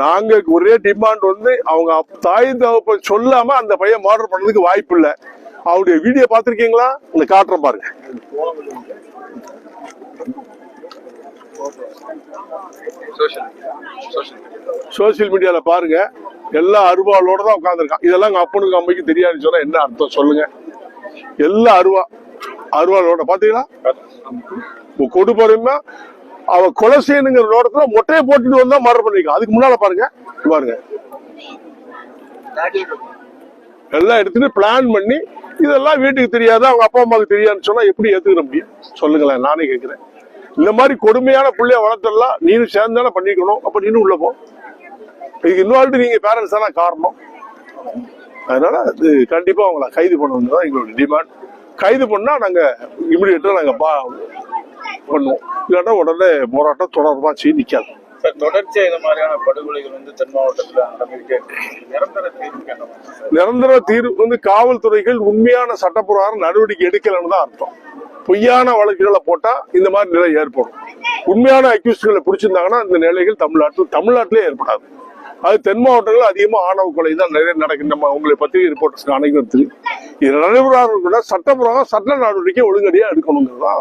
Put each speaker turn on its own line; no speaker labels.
நாங்க ஒரே டிமாண்ட் வந்து அவங்க தாய் தகப்ப சொல்லாம அந்த பையன் மர்டர் பண்ணதுக்கு வாய்ப்பு இல்லை. அவருடைய வீடியோ பாத்திருக்கீங்களா? இந்த காட்டுறேன் பாருங்க. சோசியல் மீடியால பாருங்க, எல்லா அருவாளோட தான் உட்காந்துருக்கான். இதெல்லாம் எங்க அப்பனுக்கு அம்மைக்கு தெரியாதுன்னு சொன்னா என்ன அர்த்தம் சொல்லுங்க? எல்லா அருவாளோட பாத்தீங்களா? கொடுப்பா அவ கொலை செய்யணுங்கிற நோட்டத்துல மொட்டையை போட்டுட்டு வந்தா மர்டர் பண்ணிருக்கான். அதுக்கு முன்னால பாருங்க பாருங்க, எல்லாம் எடுத்துட்டு பிளான் பண்ணி இதெல்லாம் வீட்டுக்கு தெரியாது, அவங்க அப்பா அம்மாவுக்கு தெரியாதுன்னு சொன்னா எப்படி ஏத்துக்கிற முடியும் சொல்லுங்களேன்? நானே கேட்கிறேன். இந்த மாதிரி கொடுமையான பிள்ளைய வளர்த்தெல்லாம் நீனும் சேர்ந்தானே பண்ணிக்கணும். அப்ப நீனும் உள்ள போ. இதுக்கு இன்வால்வ் நீங்க பேரண்ட்ஸ் தானே காரணம். அதனால அது கண்டிப்பா அவங்கள கைது பண்ணணும்தான் எங்களுடைய டிமாண்ட். கைது பண்ணா நாங்க இமிடியேட்டா நாங்க பண்ணுவோம். இல்லைன்னா உடனே போராட்டம் தொடர்பா செய்ய நிக்காது.
தொடர்ச்சியா இந்த மாதிரியான படுகொலைகள் வந்து தென் மாவட்டத்துல நடந்திருக்கு.
நிரந்தர தீர்வு வந்து காவல்துறைகள் உண்மையான சட்டப்பிரகாரம் நடவடிக்கை எடுக்கலன்னு தான் அர்த்தம். பொய்யான வழக்குகளை போட்டா இந்த மாதிரி நிலை ஏற்படும். உண்மையான அக்யூஸ்டுகளை பிடிச்சிருந்தாங்கன்னா இந்த நிலைகள் தமிழ்நாட்டிலே ஏற்படாது. அது தென் மாவட்டங்கள் அதிகமா ஆணவ கொலை தான் நிறைய நடக்குது. நம்ம உங்களை பத்தி ரிப்போர்ட்டர்ஸ்க்கு அனைவரும் இது நடைபெறாத சட்டப்பிரகாரம் சட்ட நடவடிக்கை ஒழுங்கடியா எடுக்கணுங்கிறதா